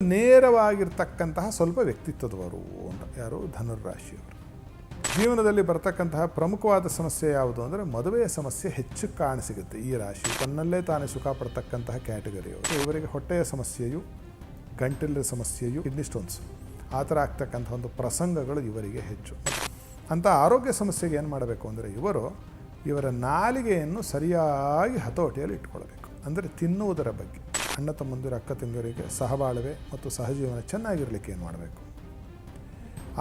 ನೇರವಾಗಿರ್ತಕ್ಕಂತಹ ಸ್ವಲ್ಪ ವ್ಯಕ್ತಿತ್ವದವರು ಅಂತ ಯಾರು ಧನುರ್ರಾಶಿಯವರು. ಜೀವನದಲ್ಲಿ ಬರ್ತಕ್ಕಂತಹ ಪ್ರಮುಖವಾದ ಸಮಸ್ಯೆ ಯಾವುದು ಅಂದರೆ ಮದುವೆಯ ಸಮಸ್ಯೆ ಹೆಚ್ಚು ಕಾಣಸಿಗುತ್ತೆ. ಈ ರಾಶಿ ತನ್ನಲ್ಲೇ ತಾನೇ ಸುಖ ಪಡ್ತಕ್ಕಂತಹ ಕ್ಯಾಟಗರಿಯವರು. ಇವರಿಗೆ ಹೊಟ್ಟೆಯ ಸಮಸ್ಯೆಯು, ಗಂಟಲಿನ ಸಮಸ್ಯೆಯು, ಕಿಡ್ನಿ ಸ್ಟೋನ್ಸ್ ಆ ಥರ ಆಗ್ತಕ್ಕಂಥ ಒಂದು ಪ್ರಸಂಗಗಳು ಇವರಿಗೆ ಹೆಚ್ಚು. ಅಂಥ ಆರೋಗ್ಯ ಸಮಸ್ಯೆಗೆ ಏನು ಮಾಡಬೇಕು ಅಂದರೆ ಇವರ ನಾಲಿಗೆಯನ್ನು ಸರಿಯಾಗಿ ಹತೋಟಿಯಲ್ಲಿ ಇಟ್ಕೊಳ್ಬೇಕು. ಅಂದರೆ ತಿನ್ನುವುದರ ಬಗ್ಗೆ, ಅಣ್ಣ ತಮ್ಮಂದಿರ ಅಕ್ಕ ತಂಗಿಯರಿಗೆ ಸಹಬಾಳ್ವೆ ಮತ್ತು ಸಹಜೀವನ ಚೆನ್ನಾಗಿರಲಿಕ್ಕೆ ಏನು ಮಾಡಬೇಕು?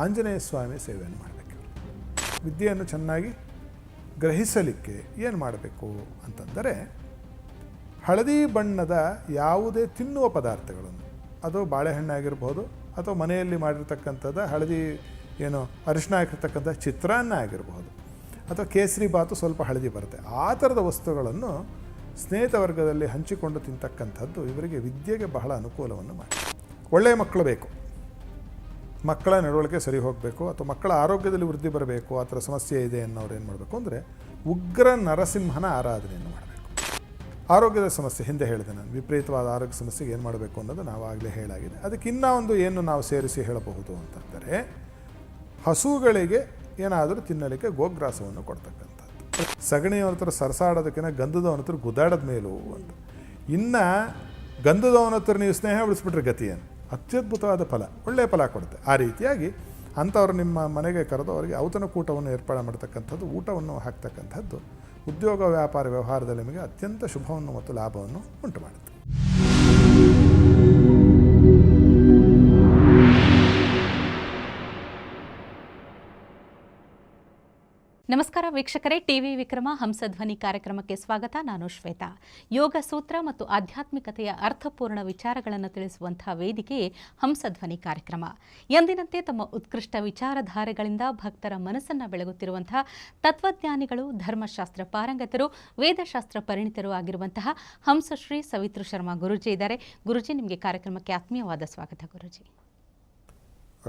ಆಂಜನೇಯ ಸ್ವಾಮಿ ಸೇವೆಯನ್ನು ಮಾಡಬೇಕು. ವಿದ್ಯೆಯನ್ನು ಚೆನ್ನಾಗಿ ಗ್ರಹಿಸಲಿಕ್ಕೆ ಏನು ಮಾಡಬೇಕು ಅಂತಂದರೆ ಹಳದಿ ಬಣ್ಣದ ಯಾವುದೇ ತಿನ್ನುವ ಪದಾರ್ಥಗಳನ್ನು, ಅದು ಬಾಳೆಹಣ್ಣಾಗಿರ್ಬೋದು ಅಥವಾ ಮನೆಯಲ್ಲಿ ಮಾಡಿರ್ತಕ್ಕಂಥದ್ದು ಹಳದಿ ಅರಿಶಿನ ಹಾಕಿರ್ತಕ್ಕಂಥ ಚಿತ್ರಾನ್ನ ಆಗಿರ್ಬೋದು ಅಥವಾ ಕೇಸರಿ ಬಾತು ಸ್ವಲ್ಪ ಹಳದಿ ಬರುತ್ತೆ. ಆ ಥರದ ವಸ್ತುಗಳನ್ನು ಸ್ನೇಹಿತ ವರ್ಗದಲ್ಲಿ ಹಂಚಿಕೊಂಡು ತಿಂತಕ್ಕಂಥದ್ದು ಇವರಿಗೆ ವಿದ್ಯೆಗೆ ಬಹಳ ಅನುಕೂಲವನ್ನು ಮಾಡಿ. ಒಳ್ಳೆಯ ಮಕ್ಕಳು ಬೇಕು, ಮಕ್ಕಳ ನಡವಳಿಕೆ ಸರಿ ಹೋಗಬೇಕು ಅಥವಾ ಮಕ್ಕಳ ಆರೋಗ್ಯದಲ್ಲಿ ವೃದ್ಧಿ ಬರಬೇಕು, ಆ ಥರ ಸಮಸ್ಯೆ ಇದೆ ಅನ್ನೋರು ಏನು ಮಾಡಬೇಕು ಅಂದರೆ ಉಗ್ರ ನರಸಿಂಹನ ಆರಾಧನೆಯನ್ನು ಮಾಡಬೇಕು. ಆರೋಗ್ಯದ ಸಮಸ್ಯೆ ಹಿಂದೆ ಹೇಳಿದೆ ನಾನು, ವಿಪರೀತವಾದ ಆರೋಗ್ಯ ಸಮಸ್ಯೆಗೆ ಏನು ಮಾಡಬೇಕು ಅನ್ನೋದು ನಾವಾಗಲೇ ಹೇಳಾಗಿದೆ. ಅದಕ್ಕೆ ಇನ್ನೂ ಒಂದು ಏನು ನಾವು ಸೇರಿಸಿ ಹೇಳಬಹುದು ಅಂತಂದರೆ ಹಸುಗಳಿಗೆ ಏನಾದರೂ ತಿನ್ನಲಿಕ್ಕೆ ಗೋಗ್ರಾಸವನ್ನು ಕೊಡ್ತಕ್ಕಂಥದ್ದು. ಸಗಣಿಯವನ ಹತ್ರ ಸರಸಾಡೋದಕ್ಕಿಂತ ಗಂಧದವನ ಹತ್ರ ಗುದ್ದಾಡೋದ ಮೇಲೂ ಅಂತ. ಇನ್ನು ಗಂಧದವನ ಹತ್ರ ನೀವು ಸ್ನೇಹ ಉಳಿಸ್ಬಿಟ್ರೆ ಗತಿಯನ್ನು ಅತ್ಯದ್ಭುತವಾದ ಫಲ, ಒಳ್ಳೆಯ ಫಲ ಕೊಡುತ್ತೆ. ಆ ರೀತಿಯಾಗಿ ಅಂಥವ್ರು ನಿಮ್ಮ ಮನೆಗೆ ಕರೆದು ಅವರಿಗೆ ಔತಣಕೂಟವನ್ನು ಏರ್ಪಾಡು ಮಾಡ್ತಕ್ಕಂಥದ್ದು, ಊಟವನ್ನು ಹಾಕ್ತಕ್ಕಂಥದ್ದು ಉದ್ಯೋಗ ವ್ಯಾಪಾರ ವ್ಯವಹಾರದಲ್ಲಿ ನಿಮಗೆ ಅತ್ಯಂತ ಶುಭವನ್ನು ಮತ್ತು ಲಾಭವನ್ನು ಉಂಟು ಮಾಡುತ್ತೆ. ನಮಸ್ಕಾರ ವೀಕ್ಷಕರೇ, ಟಿವಿ ವಿಕ್ರಮ ಹಂಸಧ್ವನಿ ಕಾರ್ಯಕ್ರಮಕ್ಕೆ ಸ್ವಾಗತ. ನಾನು ಶ್ವೇತಾ. ಯೋಗ ಸೂತ್ರ ಮತ್ತು ಆಧ್ಯಾತ್ಮಿಕತೆಯ ಅರ್ಥಪೂರ್ಣ ವಿಚಾರಗಳನ್ನು ತಿಳಿಸುವಂತಹ ವೇದಿಕೆಯೇ ಹಂಸಧ್ವನಿ ಕಾರ್ಯಕ್ರಮ. ಎಂದಿನಂತೆ ತಮ್ಮ ಉತ್ಕೃಷ್ಟ ವಿಚಾರಧಾರೆಗಳಿಂದ ಭಕ್ತರ ಮನಸ್ಸನ್ನು ಬೆಳಗುತ್ತಿರುವಂತಹ ತತ್ವಜ್ಞಾನಿಗಳು, ಧರ್ಮಶಾಸ್ತ್ರ ಪಾರಂಗತರು, ವೇದಶಾಸ್ತ್ರ ಪರಿಣಿತರು ಆಗಿರುವಂತಹ ಹಂಸಶ್ರೀ ಸವಿತೃ ಶರ್ಮಾ ಗುರೂಜಿ ಇದ್ದಾರೆ. ಗುರೂಜಿ, ನಿಮಗೆ ಕಾರ್ಯಕ್ರಮಕ್ಕೆ ಆತ್ಮೀಯವಾದ ಸ್ವಾಗತ. ಗುರೂಜಿ,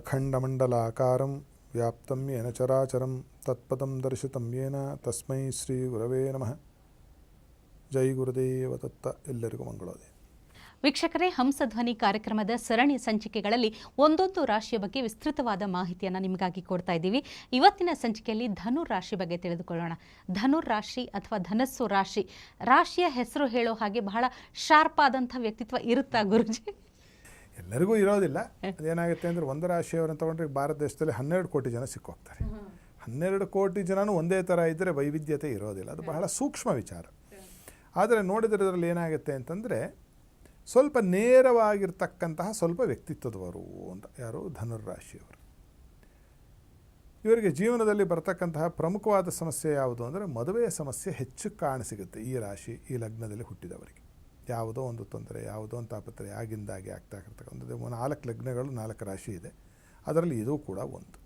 ಅಖಂಡಮಂಡಲಾಕಾರಂ ವ್ಯಾಪ್ತಂ ಯೇನ ಚರಾಚರಂ ತತ್ಪದಂ ದರ್ಶಿತಂ ಯೇನ ತಸ್ಮೈ ಶ್ರೀ ಗುರವೇ ನಮಃ. ಜೈ ಗುರುದೇವ ದತ್ತ. ಎಲ್ಲರಿಗೂ ಮಂಗಳೋದಯ. ವೀಕ್ಷಕರೇ, ಹಂಸಧ್ವನಿ ಕಾರ್ಯಕ್ರಮದ ಸರಣಿ ಸಂಚಿಕೆಗಳಲ್ಲಿ ಒಂದೊಂದು ರಾಶಿಯ ಬಗ್ಗೆ ವಿಸ್ತೃತವಾದ ಮಾಹಿತಿಯನ್ನು ನಿಮಗಾಗಿ ಕೊಡ್ತಾ ಇದ್ದೀವಿ. ಇವತ್ತಿನ ಸಂಚಿಕೆಯಲ್ಲಿ ಧನುರ್ ರಾಶಿ ಬಗ್ಗೆ ತಿಳಿದುಕೊಳ್ಳೋಣ. ಧನುರ್ ರಾಶಿ ಅಥವಾ ಧನಸ್ಸು ರಾಶಿ, ರಾಶಿಯ ಹೆಸರು ಹೇಳೋ ಹಾಗೆ ಬಹಳ ಶಾರ್ಪ್ ಆದಂಥ ವ್ಯಕ್ತಿತ್ವ ಇರುತ್ತಾ ಗುರುಜಿ? ಎಲ್ಲರಿಗೂ ಇರೋದಿಲ್ಲ. ಅದೇನಾಗುತ್ತೆ ಅಂದರೆ ಒಂದು ರಾಶಿಯವರನ್ನು ತೊಗೊಂಡ್ರೆ ಭಾರತ ದೇಶದಲ್ಲಿ 12 ಕೋಟಿ ಜನ ಸಿಕ್ಕೋಗ್ತಾರೆ. 12 ಕೋಟಿ ಜನನೂ ಒಂದೇ ಥರ ಇದ್ದರೆ ವೈವಿಧ್ಯತೆ ಇರೋದಿಲ್ಲ. ಅದು ಬಹಳ ಸೂಕ್ಷ್ಮ ವಿಚಾರ. ಆದರೆ ನೋಡಿದರೆ ಇದರಲ್ಲಿ ಏನಾಗುತ್ತೆ ಅಂತಂದರೆ ಸ್ವಲ್ಪ ನೇರವಾಗಿರ್ತಕ್ಕಂತಹ ಸ್ವಲ್ಪ ವ್ಯಕ್ತಿತ್ವದವರು ಅಂತ ಯಾರು ಧನುರ್ರಾಶಿಯವರು. ಇವರಿಗೆ ಜೀವನದಲ್ಲಿ ಬರ್ತಕ್ಕಂತಹ ಪ್ರಮುಖವಾದ ಸಮಸ್ಯೆ ಯಾವುದು ಅಂದರೆ ಮದುವೆಯ ಸಮಸ್ಯೆ ಹೆಚ್ಚು ಕಾಣಸಿಗುತ್ತೆ. ಈ ರಾಶಿ, ಈ ಲಗ್ನದಲ್ಲಿ ಹುಟ್ಟಿದವರಿಗೆ ಯಾವುದೋ ಒಂದು ತೊಂದರೆ, ಯಾವುದೋ ಒಂದು ತಾಪತ್ರೆ ಆಗಿಂದಾಗೆ ಆಗ್ತಾ ಇರ್ತಕ್ಕಂಥದ್ದು. 4 ಲಗ್ನಗಳು 4 ರಾಶಿ ಇದೆ, ಅದರಲ್ಲಿ ಇದು ಕೂಡ ಒಂದು.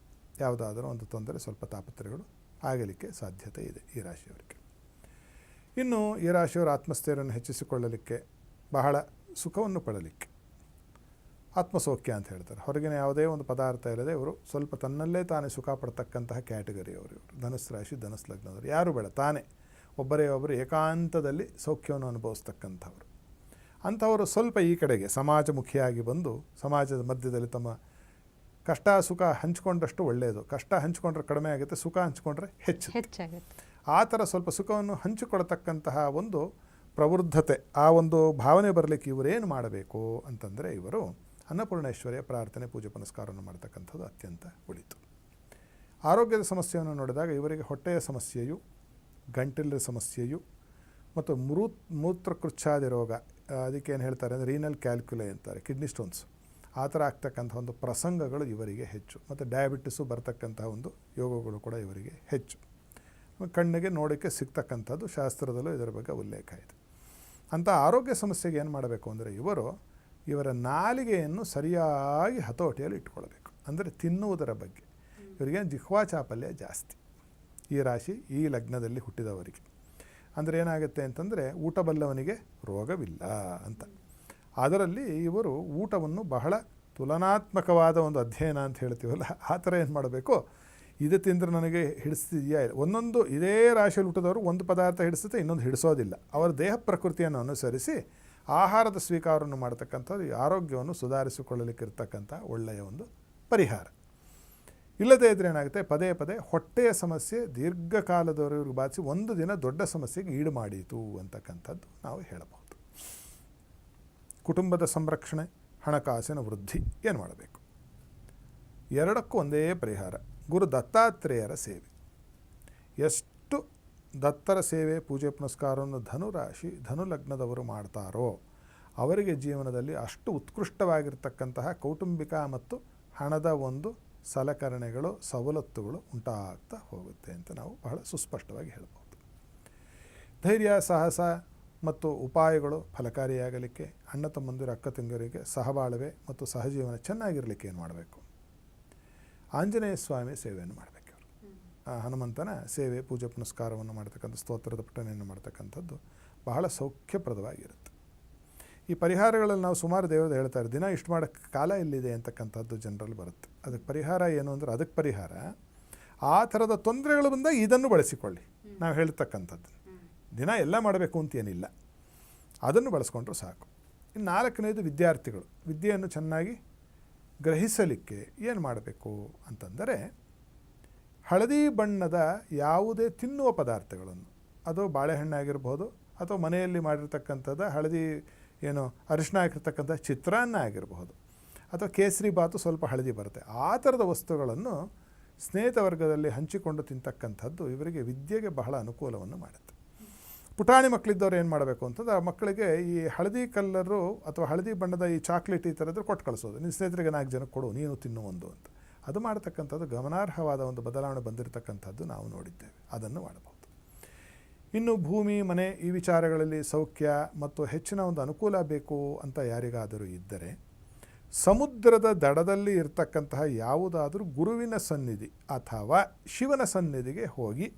ಯಾವುದಾದರೂ ಒಂದು ತೊಂದರೆ, ಸ್ವಲ್ಪ ತಾಪತ್ರೆಗಳು ಆಗಲಿಕ್ಕೆ ಸಾಧ್ಯತೆ ಇದೆ ಈ ರಾಶಿಯವರಿಗೆ. ಇನ್ನು ಈ ರಾಶಿಯವರ ಆತ್ಮಸ್ಥೈರ್ಯವನ್ನು ಹೆಚ್ಚಿಸಿಕೊಳ್ಳಲಿಕ್ಕೆ, ಬಹಳ ಸುಖವನ್ನು ಪಡಲಿಕ್ಕೆ, ಆತ್ಮಸೌಖ್ಯ ಅಂತ ಹೇಳ್ತಾರೆ, ಹೊರಗಿನ ಯಾವುದೇ ಒಂದು ಪದಾರ್ಥ ಇಲ್ಲದೆ ಇವರು ಸ್ವಲ್ಪ ತನ್ನಲ್ಲೇ ತಾನೇ ಸುಖ ಪಡ್ತಕ್ಕಂತಹ ಕ್ಯಾಟಗರಿಯವರು ಇವರು. ಧನುಸ್ ರಾಶಿ, ಧನುಸ್ ಲಗ್ನದವರು. ಯಾರು ಬೇಡ, ತಾನೇ ಒಬ್ಬರೇ ಒಬ್ಬರು ಏಕಾಂತದಲ್ಲಿ ಸೌಖ್ಯವನ್ನು ಅನುಭವಿಸ್ತಕ್ಕಂಥವ್ರು. ಅಂಥವರು ಸ್ವಲ್ಪ ಈ ಕಡೆಗೆ ಸಮಾಜಮುಖಿಯಾಗಿ ಬಂದು ಸಮಾಜದ ಮಧ್ಯದಲ್ಲಿ ತಮ್ಮ ಕಷ್ಟ ಸುಖ ಹಂಚಿಕೊಂಡಷ್ಟು ಒಳ್ಳೆಯದು. ಕಷ್ಟ ಹಂಚಿಕೊಂಡ್ರೆ ಕಡಿಮೆ ಆಗುತ್ತೆ, ಸುಖ ಹಂಚಿಕೊಂಡ್ರೆ ಹೆಚ್ಚಾಗುತ್ತೆ. ಆ ಥರ ಸ್ವಲ್ಪ ಸುಖವನ್ನು ಹಂಚಿಕೊಳ್ತಕ್ಕಂತಹ ಒಂದು ಪ್ರವೃದ್ಧತೆ, ಆ ಒಂದು ಭಾವನೆ ಬರಲಿಕ್ಕೆ ಇವರೇನು ಮಾಡಬೇಕು ಅಂತಂದರೆ ಇವರು ಅನ್ನಪೂರ್ಣೇಶ್ವರಿಯ ಪ್ರಾರ್ಥನೆ, ಪೂಜೆ ಪುನಸ್ಕಾರವನ್ನು ಮಾಡ್ತಕ್ಕಂಥದ್ದು ಅತ್ಯಂತ ಒಳಿತು. ಆರೋಗ್ಯದ ಸಮಸ್ಯೆಯನ್ನು ನೋಡಿದಾಗ ಇವರಿಗೆ ಹೊಟ್ಟೆಯ ಸಮಸ್ಯೆಯು, ಗಂಟಲಿನ ಸಮಸ್ಯೆಯು ಮತ್ತು ಮೂತ್ರಕೃಚ್ಛಾದಿ ರೋಗ, ಅದಕ್ಕೇನು ಹೇಳ್ತಾರೆ ಅಂದರೆ ರೀನಲ್ ಕ್ಯಾಲ್ಕ್ಯುಲೈ ಅಂತಾರೆ, ಕಿಡ್ನಿ ಸ್ಟೋನ್ಸ್ ಆ ಥರ ಆಗ್ತಕ್ಕಂಥ ಒಂದು ಪ್ರಸಂಗಗಳು ಇವರಿಗೆ ಹೆಚ್ಚು. ಮತ್ತು ಡಯಾಬಿಟಿಸು ಬರ್ತಕ್ಕಂಥ ಒಂದು ಯೋಗಗಳು ಕೂಡ ಇವರಿಗೆ ಹೆಚ್ಚು. ಕಣ್ಣಿಗೆ ನೋಡೋಕ್ಕೆ ಸಿಗ್ತಕ್ಕಂಥದ್ದು ಶಾಸ್ತ್ರದಲ್ಲೂ ಇದರ ಬಗ್ಗೆ ಉಲ್ಲೇಖ ಇದೆ. ಅಂಥ ಆರೋಗ್ಯ ಸಮಸ್ಯೆಗೆ ಏನು ಮಾಡಬೇಕು ಅಂದರೆ ಇವರ ನಾಲಿಗೆಯನ್ನು ಸರಿಯಾಗಿ ಹತೋಟಿಯಲ್ಲಿ ಇಟ್ಕೊಳ್ಬೇಕು. ಅಂದರೆ ತಿನ್ನುವುದರ ಬಗ್ಗೆ ಇವರಿಗೆ ಜಿಹ್ವಾ ಚಾಪಲ್ಯ ಜಾಸ್ತಿ ಈ ರಾಶಿ, ಈ ಲಗ್ನದಲ್ಲಿ ಹುಟ್ಟಿದವರಿಗೆ. ಅಂದರೆ ಏನಾಗುತ್ತೆ ಅಂತಂದರೆ ಊಟ ಬಲ್ಲವನಿಗೆ ರೋಗವಿಲ್ಲ ಅಂತ. ಅದರಲ್ಲಿ ಇವರು ಊಟವನ್ನು ಬಹಳ ತುಲನಾತ್ಮಕವಾದ ಒಂದು ಅಧ್ಯಯನ ಅಂತ ಹೇಳ್ತೀವಲ್ಲ, ಆ ಥರ ಏನು ಮಾಡಬೇಕು, ಇದು ತಿಂದರೆ ನನಗೆ ಹಿಡಿಸ್ತಿದೆಯಾ ಇಲ್ಲ. ಒಂದೊಂದು ಇದೇ ರಾಶಿಯಲ್ಲಿ ಹುಟ್ಟಿದವರು ಒಂದು ಪದಾರ್ಥ ಹಿಡಿಸುತ್ತೆ, ಇನ್ನೊಂದು ಹಿಡಿಸೋದಿಲ್ಲ. ಅವರ ದೇಹ ಪ್ರಕೃತಿಯನ್ನು ಅನುಸರಿಸಿ ಆಹಾರದ ಸ್ವೀಕಾರವನ್ನು ಮಾಡ್ತಕ್ಕಂಥದ್ದು ಈ ಆರೋಗ್ಯವನ್ನು ಸುಧಾರಿಸಿಕೊಳ್ಳಲಿಕ್ಕಿರ್ತಕ್ಕಂಥ ಒಳ್ಳೆಯ ಒಂದು ಪರಿಹಾರ. ಇಲ್ಲದೇ ಇದ್ದರೆ ಏನಾಗುತ್ತೆ, ಪದೇ ಪದೇ ಹೊಟ್ಟೆಯ ಸಮಸ್ಯೆ ದೀರ್ಘಕಾಲದವರೆಗೂ ಬಾಧಿಸಿ ಒಂದು ದಿನ ದೊಡ್ಡ ಸಮಸ್ಯೆಗೆ ಈಡು ಮಾಡೀತು ಅಂತಕ್ಕಂಥದ್ದು ನಾವು ಹೇಳಬಹುದು. ಕುಟುಂಬದ ಸಂರಕ್ಷಣೆ, ಹಣಕಾಸಿನ ವೃದ್ಧಿ ಏನು ಮಾಡಬೇಕು? ಎರಡಕ್ಕೂ ಒಂದೇ ಪರಿಹಾರ, ಗುರು ದತ್ತಾತ್ರೇಯರ ಸೇವೆ. ಎಷ್ಟು ದತ್ತರ ಸೇವೆ, ಪೂಜೆ ಪುನಸ್ಕಾರವನ್ನು ಧನುರಾಶಿ ಧನುಲಗ್ನದವರು ಮಾಡ್ತಾರೋ ಅವರಿಗೆ ಜೀವನದಲ್ಲಿ ಅಷ್ಟು ಉತ್ಕೃಷ್ಟವಾಗಿರ್ತಕ್ಕಂತಹ ಕೌಟುಂಬಿಕ ಮತ್ತು ಹಣದ ಒಂದು ಸಲಕರಣೆಗಳು, ಸವಲತ್ತುಗಳು ಉಂಟಾಗ್ತಾ ಹೋಗುತ್ತೆ ಅಂತ ನಾವು ಬಹಳ ಸುಸ್ಪಷ್ಟವಾಗಿ ಹೇಳ್ಬೋದು. ಧೈರ್ಯ, ಸಾಹಸ ಮತ್ತು ಉಪಾಯಗಳು ಫಲಕಾರಿಯಾಗಲಿಕ್ಕೆ, ಅಣ್ಣ ತಮ್ಮಂದಿರು ಅಕ್ಕ ತಂಗಿಯರಿಗೆ ಸಹಬಾಳ್ವೆ ಮತ್ತು ಸಹಜೀವನ ಚೆನ್ನಾಗಿರಲಿಕ್ಕೆ ಏನು ಮಾಡಬೇಕು? ಆಂಜನೇಯ ಸ್ವಾಮಿ ಸೇವೆಯನ್ನು ಮಾಡಬೇಕು. ಹನುಮಂತನ ಸೇವೆ, ಪೂಜೆ ಪುನಸ್ಕಾರವನ್ನು ಮಾಡ್ತಕ್ಕಂಥ, ಸ್ತೋತ್ರದ ಪಠಣೆಯನ್ನು ಮಾಡ್ತಕ್ಕಂಥದ್ದು ಬಹಳ ಸೌಖ್ಯಪ್ರದವಾಗಿರುತ್ತೆ. ಈ ಪರಿಹಾರಗಳಲ್ಲಿ ನಾವು ಸುಮಾರು ದೇವರದ್ದು ಹೇಳ್ತಾರೆ, ದಿನ ಇಷ್ಟು ಮಾಡೋಕ್ಕೆ ಕಾಲ ಎಲ್ಲಿದೆ ಅಂತಕ್ಕಂಥದ್ದು ಜನರಲ್ಲಿ ಬರುತ್ತೆ. ಅದಕ್ಕೆ ಪರಿಹಾರ ಏನು ಅಂದರೆ, ಅದಕ್ಕೆ ಪರಿಹಾರ ಆ ಥರದ ತೊಂದರೆಗಳು ಬಂದಾಗ ಇದನ್ನು ಬಳಸಿಕೊಳ್ಳಿ. ನಾವು ಹೇಳ್ತಕ್ಕಂಥದ್ದು ದಿನ ಎಲ್ಲ ಮಾಡಬೇಕು ಅಂತೇನಿಲ್ಲ, ಅದನ್ನು ಬಳಸ್ಕೊಂಡ್ರೂ ಸಾಕು. ಇನ್ನು ನಾಲ್ಕನೇದು ವಿದ್ಯಾರ್ಥಿಗಳು ವಿದ್ಯೆಯನ್ನು ಚೆನ್ನಾಗಿ ಗ್ರಹಿಸಲಿಕ್ಕೆ ಏನು ಮಾಡಬೇಕು ಅಂತಂದರೆ, ಹಳದಿ ಬಣ್ಣದ ಯಾವುದೇ ತಿನ್ನುವ ಪದಾರ್ಥಗಳನ್ನು, ಅದು ಬಾಳೆಹಣ್ಣಾಗಿರ್ಬೋದು ಅಥವಾ ಮನೆಯಲ್ಲಿ ಮಾಡಿರ್ತಕ್ಕಂಥದ್ದು ಹಳದಿ ಏನು ಅರಿಶಿನ ಹಾಕಿರ್ತಕ್ಕಂಥ ಚಿತ್ರಾನ್ನ ಆಗಿರಬಹುದು, ಅಥವಾ ಕೇಸರಿ ಬಾತು ಸ್ವಲ್ಪ ಹಳದಿ ಬರುತ್ತೆ, ಆ ಥರದ ವಸ್ತುಗಳನ್ನು ಸ್ನೇಹಿತ ವರ್ಗದಲ್ಲಿ ಹಂಚಿಕೊಂಡು ತಿಂತಕ್ಕಂಥದ್ದು ಇವರಿಗೆ ವಿದ್ಯೆಗೆ ಬಹಳ ಅನುಕೂಲವನ್ನು ಮಾಡುತ್ತೆ. ಪುಟಾಣಿ ಮಕ್ಕಳಿದ್ದವ್ರು ಏನು ಮಾಡಬೇಕು ಅಂತಂದ್ರೆ, ಆ ಮಕ್ಕಳಿಗೆ ಈ ಹಳದಿ ಕಲ್ಲರು ಅಥವಾ ಹಳದಿ ಬಣ್ಣದ ಈ ಚಾಕ್ಲೇಟ್ ಈ ಥರದ್ದು ಕೊಟ್ಟು ಕಳಿಸೋದು, ನಿನ್ನ ಸ್ನೇಹಿತರಿಗೆ 4 ಜನಕ್ಕೆ ಕೊಡು, ನೀನು ತಿನ್ನು ಒಂದು ಅಂತ. ಅದು ಮಾಡ್ತಕ್ಕಂಥದ್ದು ಗಮನಾರ್ಹವಾದ ಒಂದು ಬದಲಾವಣೆ ಬಂದಿರತಕ್ಕಂಥದ್ದು ನಾವು ನೋಡಿದ್ದೇವೆ. ಅದನ್ನು ಮಾಡಬಹುದು. ಇನ್ನು ಭೂಮಿ, ಮನೆ ಈ ವಿಚಾರಗಳಲ್ಲಿ ಸೌಖ್ಯ ಮತ್ತು ಹೆಚ್ಚಿನ ಒಂದು ಅನುಕೂಲ ಬೇಕು ಅಂತ ಯಾರಿಗಾದರೂ ಇದ್ದರೆ, ಸಮುದ್ರದ ದಡದಲ್ಲಿ ಇರತಕ್ಕಂತಹ ಯಾವುದಾದರೂ ಗುರುವಿನ ಸನ್ನಿಧಿ ಅಥವಾ ಶಿವನ ಸನ್ನಿಧಿಗೆ ಹೋಗಿ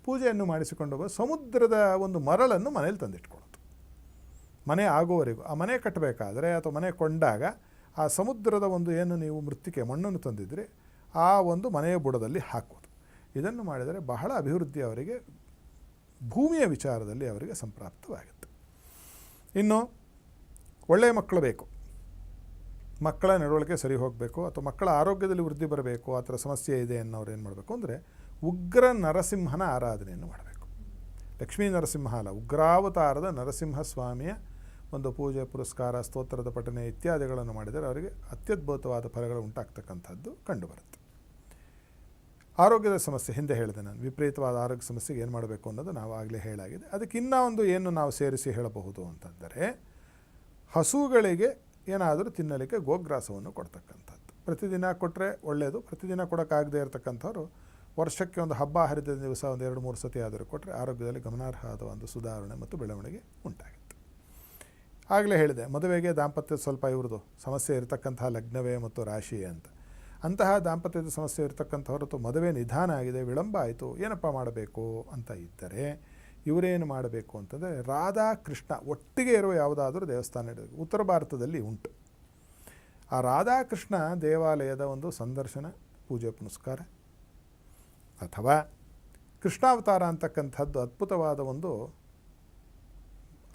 ಪೂಜೆಯನ್ನು ಮಾಡಿಸಿಕೊಂಡು ಹೋಗೋ, ಸಮುದ್ರದ ಒಂದು ಮರಳನ್ನು ಮನೇಲಿ ತಂದಿಟ್ಕೊಳ್ಳೋದು. ಮನೆ ಆಗುವವರೆಗೂ ಆ ಮನೆ ಕಟ್ಟಬೇಕಾದ್ರೆ ಅಥವಾ ಮನೆ ಕೊಂಡಾಗ ಆ ಸಮುದ್ರದ ಒಂದು ಏನು ನೀವು ಮೃತ್ತಿಕೆ ಮಣ್ಣನ್ನು ತಂದಿದ್ದರೆ ಆ ಒಂದು ಮನೆಯ ಬುಡದಲ್ಲಿ ಹಾಕೋದು. ಇದನ್ನು ಮಾಡಿದರೆ ಬಹಳ ಅಭಿವೃದ್ಧಿ ಅವರಿಗೆ ಭೂಮಿಯ ವಿಚಾರದಲ್ಲಿ ಅವರಿಗೆ ಸಂಪ್ರಾಪ್ತವಾಗುತ್ತೆ. ಇನ್ನು ಒಳ್ಳೆಯ ಮಕ್ಕಳು ಬೇಕು, ಮಕ್ಕಳ ನಡವಳಿಕೆ ಸರಿ ಹೋಗಬೇಕು ಅಥವಾ ಮಕ್ಕಳ ಆರೋಗ್ಯದಲ್ಲಿ ವೃದ್ಧಿ ಬರಬೇಕು, ಆ ಥರ ಸಮಸ್ಯೆ ಇದೆ ಅನ್ನೋರು ಏನು ಮಾಡಬೇಕು ಅಂದರೆ, ಉಗ್ರ ನರಸಿಂಹನ ಆರಾಧನೆಯನ್ನು ಮಾಡಬೇಕು. ಲಕ್ಷ್ಮೀ ನರಸಿಂಹ ಅಲ್ಲ, ಉಗ್ರಾವತಾರದ ನರಸಿಂಹ ಸ್ವಾಮಿಯ ಒಂದು ಪೂಜೆ ಪುರಸ್ಕಾರ, ಸ್ತೋತ್ರದ ಪಠನೆ ಇತ್ಯಾದಿಗಳನ್ನು ಮಾಡಿದರೆ ಅವರಿಗೆ ಅತ್ಯದ್ಭುತವಾದ ಫಲಗಳು ಉಂಟಾಗ್ತಕ್ಕಂಥದ್ದು ಕಂಡುಬರುತ್ತೆ. ಆರೋಗ್ಯದ ಸಮಸ್ಯೆ ಹಿಂದೆ ಹೇಳಿದೆ ನಾನು, ವಿಪರೀತವಾದ ಆರೋಗ್ಯ ಸಮಸ್ಯೆಗೆ ಏನು ಮಾಡಬೇಕು ಅನ್ನೋದು ನಾವು ಆಗಲೇ ಹೇಳಾಗಿದೆ. ಅದಕ್ಕೆ ಇನ್ನೂ ಒಂದು ಏನು ನಾವು ಸೇರಿಸಿ ಹೇಳಬಹುದು ಅಂತಂದರೆ, ಹಸುಗಳಿಗೆ ಏನಾದರೂ ತಿನ್ನಲಿಕ್ಕೆ ಗೋಗ್ರಾಸವನ್ನು ಕೊಡ್ತಕ್ಕಂಥದ್ದು. ಪ್ರತಿದಿನ ಕೊಟ್ಟರೆ ಒಳ್ಳೆಯದು. ಪ್ರತಿದಿನ ಕೊಡೋಕ್ಕಾಗದೇ ಇರತಕ್ಕಂಥವ್ರು ವರ್ಷಕ್ಕೆ ಒಂದು ಹಬ್ಬ ಹರಿದ ದಿವಸ ಒಂದು 2-3 ಸತಿ ಆದರೂ ಕೊಟ್ಟರೆ ಆರೋಗ್ಯದಲ್ಲಿ ಗಮನಾರ್ಹವಾದ ಒಂದು ಸುಧಾರಣೆ ಮತ್ತು ಬೆಳವಣಿಗೆ ಉಂಟಾಗುತ್ತೆ. ಆಗಲೇ ಹೇಳಿದೆ, ಮದುವೆಗೆ ದಾಂಪತ್ಯದ ಸ್ವಲ್ಪ ಇವ್ರದ್ದು ಸಮಸ್ಯೆ ಇರತಕ್ಕಂತಹ ಲಗ್ನವೇ ಮತ್ತು ರಾಶಿ ಅಂತ. ಅಂತಹ ದಾಂಪತ್ಯದ ಸಮಸ್ಯೆ ಇರತಕ್ಕಂಥವ್ರು ಅಥವಾ ಮದುವೆ ನಿಧಾನ ಆಗಿದೆ, ವಿಳಂಬ ಆಯಿತು, ಏನಪ್ಪ ಮಾಡಬೇಕು ಅಂತ ಇದ್ದರೆ ಇವರೇನು ಮಾಡಬೇಕು ಅಂತಂದರೆ, ರಾಧಾ ಕೃಷ್ಣ ಒಟ್ಟಿಗೆ ಇರುವ ಯಾವುದಾದ್ರೂ ದೇವಸ್ಥಾನ ಇಡಬೇಕು. ಉತ್ತರ ಭಾರತದಲ್ಲಿ ಉಂಟು. ಆ ರಾಧಾಕೃಷ್ಣ ದೇವಾಲಯದ ಒಂದು ಸಂದರ್ಶನ, ಪೂಜೆ ಪುನಸ್ಕಾರ, ಅಥವಾ ಕೃಷ್ಣಾವತಾರ ಅಂತಕ್ಕಂಥದ್ದು ಅದ್ಭುತವಾದ ಒಂದು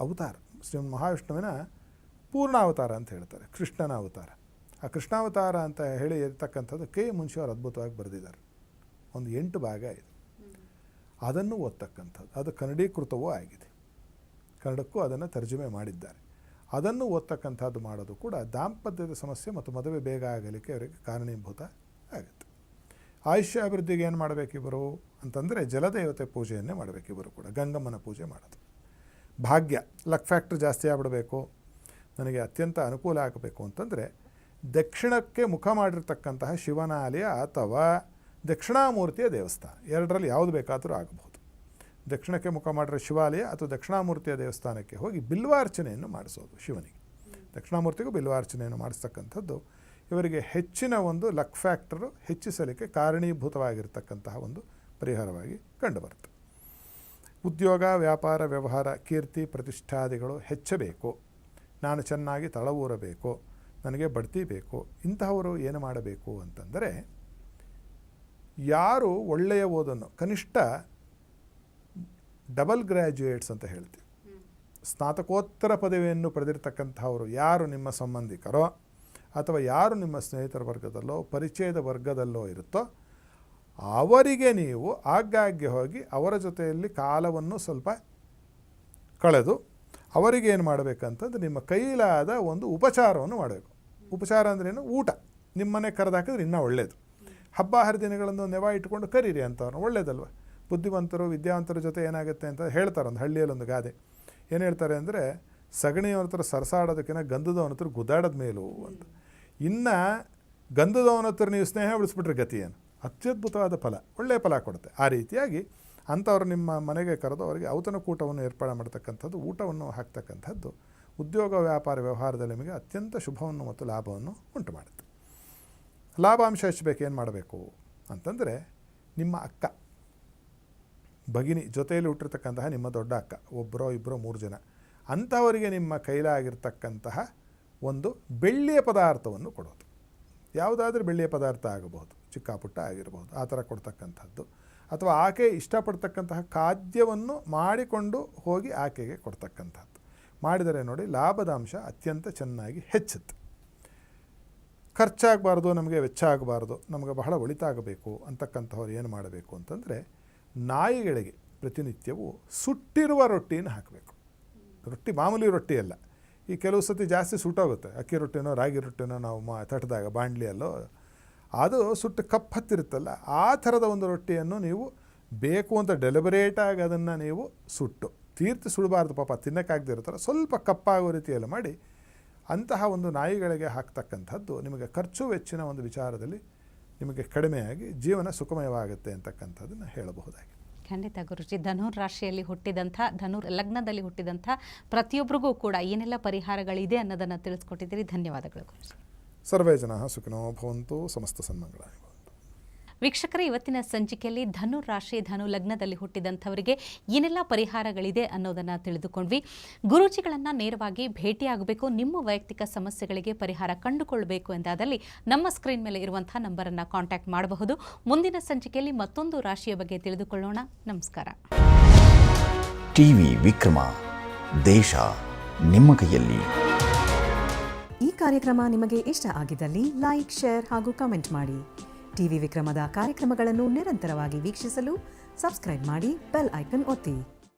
ಅವತಾರ. ಶ್ರೀ ಮಹಾವಿಷ್ಣುವಿನ ಪೂರ್ಣಾವತಾರ ಅಂತ ಹೇಳ್ತಾರೆ, ಕೃಷ್ಣನ ಅವತಾರ. ಆ ಕೃಷ್ಣಾವತಾರ ಅಂತ ಹೇಳಿ ಇರ್ತಕ್ಕಂಥದ್ದು ಕೆ ಮುನ್ಷಿ ಅವರು ಅದ್ಭುತವಾಗಿ ಬರೆದಿದ್ದಾರೆ. ಒಂದು 8 ಭಾಗ ಇದೆ. ಅದನ್ನು ಓದ್ತಕ್ಕಂಥದ್ದು, ಅದು ಕನ್ನಡೀಕೃತವೂ ಆಗಿದೆ, ಕನ್ನಡಕ್ಕೂ ಅದನ್ನು ತರ್ಜುಮೆ ಮಾಡಿದ್ದಾರೆ. ಅದನ್ನು ಓದ್ತಕ್ಕಂಥದ್ದು ಮಾಡೋದು ಕೂಡ ದಾಂಪತ್ಯದ ಸಮಸ್ಯೆ ಮತ್ತು ಮದುವೆ ಬೇಗ ಆಗಲಿಕ್ಕೆ ಅವರಿಗೆ ಕಾರಣೀಭೂತ ಆಗುತ್ತೆ. ಆಯುಷ್ಯ ಅಭಿವೃದ್ಧಿಗೆ ಏನು ಮಾಡಬೇಕು ಇವರು ಅಂತಂದರೆ, ಜಲದೇವತೆ ಪೂಜೆಯನ್ನೇ ಮಾಡಬೇಕು ಇವರು ಕೂಡ. ಗಂಗಮ್ಮನ ಪೂಜೆ ಮಾಡೋದು. ಭಾಗ್ಯ, ಲಕ್ ಫ್ಯಾಕ್ಟ್ರ್ ಜಾಸ್ತಿ ಆಗಿಬಿಡಬೇಕು, ನನಗೆ ಅತ್ಯಂತ ಅನುಕೂಲ ಆಗಬೇಕು ಅಂತಂದರೆ, ದಕ್ಷಿಣಕ್ಕೆ ಮುಖ ಮಾಡಿರ್ತಕ್ಕಂತಹ ಶಿವನಾಲಯ ಅಥವಾ ದಕ್ಷಿಣಾಮೂರ್ತಿಯ ದೇವಸ್ಥಾನ, ಎರಡರಲ್ಲಿ ಯಾವುದು ಬೇಕಾದರೂ ಆಗಬಹುದು. ದಕ್ಷಿಣಕ್ಕೆ ಮುಖ ಮಾಡಿರೋ ಶಿವಾಲಯ ಅಥವಾ ದಕ್ಷಿಣಾಮೂರ್ತಿಯ ದೇವಸ್ಥಾನಕ್ಕೆ ಹೋಗಿ ಬಿಲ್ವಾರ್ಚನೆಯನ್ನು ಮಾಡಿಸೋದು ಶಿವನಿಗೆ. ದಕ್ಷಿಣಾಮೂರ್ತಿಗೂ ಬಿಲ್ವಾರ್ಚನೆಯನ್ನು ಮಾಡಿಸ್ತಕ್ಕಂಥದ್ದು ಇವರಿಗೆ ಹೆಚ್ಚಿನ ಒಂದು ಲಕ್ ಫ್ಯಾಕ್ಟರು ಹೆಚ್ಚಿಸಲಿಕ್ಕೆ ಕಾರಣೀಭೂತವಾಗಿರ್ತಕ್ಕಂತಹ ಒಂದು ಪರಿಹಾರವಾಗಿ ಕಂಡುಬರುತ್ತೆ. ಉದ್ಯೋಗ, ವ್ಯಾಪಾರ, ವ್ಯವಹಾರ, ಕೀರ್ತಿ, ಪ್ರತಿಷ್ಠಾದಿಗಳು ಹೆಚ್ಚಬೇಕು, ನಾನು ಚೆನ್ನಾಗಿ ತಳವೂರಬೇಕು, ನನಗೆ ಬಡ್ತಿ ಬೇಕು. ಇಂತಹವರು ಏನು ಮಾಡಬೇಕು ಅಂತಂದರೆ, ಯಾರು ಒಳ್ಳೆಯ ಓದನ್ನು, ಕನಿಷ್ಠ ಡಬಲ್ ಗ್ರ್ಯಾಜುಯೇಟ್ಸ್ ಅಂತ ಹೇಳ್ತೀವಿ, ಸ್ನಾತಕೋತ್ತರ ಪದವಿಯನ್ನು ಪಡೆದಿರ್ತಕ್ಕಂಥವರು ಯಾರು ನಿಮ್ಮ ಸಂಬಂಧಿಕರೋ ಅಥವಾ ಯಾರು ನಿಮ್ಮ ಸ್ನೇಹಿತರ ವರ್ಗದಲ್ಲೋ ಪರಿಚಯದ ವರ್ಗದಲ್ಲೋ ಇರುತ್ತೋ ಅವರಿಗೆ ನೀವು ಆಗಾಗ್ಗೆ ಹೋಗಿ ಅವರ ಜೊತೆಯಲ್ಲಿ ಕಾಲವನ್ನು ಸ್ವಲ್ಪ ಕಳೆದು ಅವರಿಗೆ ಏನು ಮಾಡಬೇಕಂತಂದ್ರೆ ನಿಮ್ಮ ಕೈಲಾದ ಒಂದು ಉಪಚಾರವನ್ನು ಮಾಡಬೇಕು. ಉಪಚಾರ ಅಂದ್ರೇನು? ಊಟ. ನಿಮ್ಮನೆ ಕರೆದಾಕಿದ್ರೆ ಇನ್ನೂ ಒಳ್ಳೆಯದು. ಹಬ್ಬ ಹರಿದಿನಗಳನ್ನು ನೆವ ಇಟ್ಕೊಂಡು ಕರೀರಿ ಅಂತವ್ರನ್ನ, ಒಳ್ಳೇದಲ್ವ? ಬುದ್ಧಿವಂತರು ವಿದ್ಯಾವಂತರ ಜೊತೆ ಏನಾಗುತ್ತೆ ಅಂತ ಹೇಳ್ತಾರೆ. ಒಂದು ಹಳ್ಳಿಯಲ್ಲೊಂದು ಗಾದೆ ಏನು ಹೇಳ್ತಾರೆ ಅಂದರೆ, ಸಗಣಿಯವನ ಹತ್ರ ಸರಸಾಡೋದಕ್ಕಿಂತ ಗಂಧದವನ ಹತ್ರ ಗುದ್ದಾಡೋದ ಮೇಲೂ ಅಂತ. ಇನ್ನು ಗಂಧದವನ ಹತ್ರ ನೀವು ಸ್ನೇಹ ಉಳಿಸ್ಬಿಟ್ರೆ ಗತಿ ಏನು? ಅತ್ಯದ್ಭುತವಾದ ಫಲ, ಒಳ್ಳೆಯ ಫಲ ಕೊಡುತ್ತೆ. ಆ ರೀತಿಯಾಗಿ ಅಂಥವ್ರು ನಿಮ್ಮ ಮನೆಗೆ ಕರೆದು ಅವರಿಗೆ ಔತಣಕೂಟವನ್ನು ಏರ್ಪಾಡು ಮಾಡ್ತಕ್ಕಂಥದ್ದು, ಊಟವನ್ನು ಹಾಕ್ತಕ್ಕಂಥದ್ದು ಉದ್ಯೋಗ ವ್ಯಾಪಾರ ವ್ಯವಹಾರದಲ್ಲಿ ನಿಮಗೆ ಅತ್ಯಂತ ಶುಭವನ್ನು ಮತ್ತು ಲಾಭವನ್ನು ಉಂಟು ಮಾಡುತ್ತೆ. ಲಾಭಾಂಶ ಹೆಚ್ಚಬೇಕು ಏನು ಮಾಡಬೇಕು ಅಂತಂದರೆ, ನಿಮ್ಮ ಅಕ್ಕ ಭಗಿನಿ ಜೊತೆಯಲ್ಲಿ ಹುಟ್ಟಿರ್ತಕ್ಕಂತಹ ನಿಮ್ಮ ದೊಡ್ಡ ಅಕ್ಕ, ಒಬ್ಬರೋ ಇಬ್ಬರೋ 3 ಜನ, ಅಂಥವರಿಗೆ ನಿಮ್ಮ ಕೈಲಾಗಿರ್ತಕ್ಕಂತಹ ಒಂದು ಬೆಳ್ಳಿಯ ಪದಾರ್ಥವನ್ನು ಕೊಡೋದು. ಯಾವುದಾದ್ರೂ ಬೆಳ್ಳಿಯ ಪದಾರ್ಥ ಆಗಬಹುದು, ಚಿಕ್ಕ ಪುಟ್ಟ ಆಗಿರಬಹುದು, ಆ ಥರ ಕೊಡ್ತಕ್ಕಂಥದ್ದು. ಅಥವಾ ಆಕೆ ಇಷ್ಟಪಡ್ತಕ್ಕಂತಹ ಖಾದ್ಯವನ್ನು ಮಾಡಿಕೊಂಡು ಹೋಗಿ ಆಕೆಗೆ ಕೊಡ್ತಕ್ಕಂಥದ್ದು ಮಾಡಿದರೆ ನೋಡಿ ಲಾಭದ ಅಂಶ ಅತ್ಯಂತ ಚೆನ್ನಾಗಿ ಹೆಚ್ಚುತ್ತೆ. ಖರ್ಚಾಗಬಾರ್ದು, ನಮಗೆ ವೆಚ್ಚ ಆಗಬಾರ್ದು, ನಮಗೆ ಬಹಳ ಒಳಿತಾಗಬೇಕು ಅಂತಕ್ಕಂಥವ್ರು ಏನು ಮಾಡಬೇಕು ಅಂತಂದರೆ, ನಾಯಿಗಳಿಗೆ ಪ್ರತಿನಿತ್ಯವೂ ಸುಟ್ಟಿರುವ ರೊಟ್ಟಿಯನ್ನು ಹಾಕಬೇಕು. ರೊಟ್ಟಿ ಮಾಮೂಲಿ ರೊಟ್ಟಿ ಅಲ್ಲ. ಈ ಕೆಲವು ಸತಿ ಜಾಸ್ತಿ ಸುಟ್ಟೋಗುತ್ತೆ. ಅಕ್ಕಿ ರೊಟ್ಟಿನೋ ರಾಗಿ ರೊಟ್ಟಿನೋ ನಾವು ತಟ್ಟದಾಗ ಬಾಣಲಿಯಲ್ಲೋ ಅದು ಸುಟ್ಟು ಕಪ್ಪು ಹತ್ತಿರುತ್ತಲ್ಲ, ಆ ಥರದ ಒಂದು ರೊಟ್ಟಿಯನ್ನು ನೀವು ಬೇಕು ಅಂತ ಡೆಲಿಬರೇಟಾಗಿ ಅದನ್ನು ನೀವು ಸುಟ್ಟು, ತೀರ್ತಿ ಸುಡಬಾರ್ದು, ಪಾಪ ತಿನ್ನೋಕ್ಕಾಗದೇ ಇರ್ತಾರೆ, ಸ್ವಲ್ಪ ಕಪ್ಪಾಗೋ ರೀತಿಯಲ್ಲಿ ಮಾಡಿ ಅಂತಹ ಒಂದು ನಾಯಿಗಳಿಗೆ ಹಾಕ್ತಕ್ಕಂಥದ್ದು ನಿಮಗೆ ಖರ್ಚು ವೆಚ್ಚಿನ ಒಂದು ವಿಚಾರದಲ್ಲಿ ನಿಮಗೆ ಕಡಿಮೆಯಾಗಿ ಜೀವನ ಸುಖಮಯವಾಗುತ್ತೆ ಅಂತಕ್ಕಂಥದ್ದನ್ನು ಹೇಳಬಹುದಾಗಿ. ಖಂಡಿತ ಗುರುಜಿ. ಧನುರ್ ರಾಶಿಯಲ್ಲಿ ಹುಟ್ಟಿದಂಥ, ಧನುರ್ ಲಗ್ನದಲ್ಲಿ ಹುಟ್ಟಿದಂಥ ಪ್ರತಿಯೊಬ್ಬರಿಗೂ ಕೂಡ ಏನೆಲ್ಲ ಪರಿಹಾರಗಳಿದೆ ಅನ್ನೋದನ್ನು ತಿಳಿಸ್ಕೊಟ್ಟಿದ್ದೀರಿ. ಧನ್ಯವಾದಗಳು ಗುರುಜಿ. ಸರ್ವೇ ಜನಾಃ ಸುಖಿನೋ ಭವಂತು, ಸಮಸ್ತ ಸನ್ಮಂಗಳಾನಿ ಭವಂತು. ವೀಕ್ಷಕರೇ, ಇವತ್ತಿನ ಸಂಚಿಕೆಯಲ್ಲಿ ಧನುರ್ ರಾಶಿ, ಧನು ಲಗ್ನದಲ್ಲಿ ಹುಟ್ಟಿದಂಥವರಿಗೆ ಏನೆಲ್ಲ ಪರಿಹಾರಗಳಿದೆ ಅನ್ನೋದನ್ನು ತಿಳಿದುಕೊಂಡ್ವಿ. ಗುರೂಜಿಗಳನ್ನು ನೇರವಾಗಿ ಭೇಟಿಯಾಗಬೇಕು, ನಿಮ್ಮ ವೈಯಕ್ತಿಕ ಸಮಸ್ಯೆಗಳಿಗೆ ಪರಿಹಾರ ಕಂಡುಕೊಳ್ಳಬೇಕು ಎಂದಾದಲ್ಲಿ ನಮ್ಮ ಸ್ಕ್ರೀನ್ ಮೇಲೆ ಇರುವಂಥ ನಂಬರನ್ನು ಕಾಂಟ್ಯಾಕ್ಟ್ ಮಾಡಬಹುದು. ಮುಂದಿನ ಸಂಚಿಕೆಯಲ್ಲಿ ಮತ್ತೊಂದು ರಾಶಿಯ ಬಗ್ಗೆ ತಿಳಿದುಕೊಳ್ಳೋಣ. ನಮಸ್ಕಾರ. ಟಿವಿ ವಿಕ್ರಮ, ದೇಶ ನಿಮ್ಮ ಕೈಯಲ್ಲಿ. ಈ ಕಾರ್ಯಕ್ರಮ ನಿಮಗೆ ಇಷ್ಟ ಆಗಿದ್ದಲ್ಲಿ ಲೈಕ್, ಶೇರ್ ಹಾಗೂ ಕಮೆಂಟ್ ಮಾಡಿ. ಟಿವಿ ವಿಕ್ರಮದ ಕಾರ್ಯಕ್ರಮಗಳನ್ನು ನಿರಂತರವಾಗಿ ವೀಕ್ಷಿಸಲು ಸಬ್ಸ್ಕ್ರೈಬ್ ಮಾಡಿ, ಬೆಲ್ ಐಕನ್ ಒತ್ತಿ.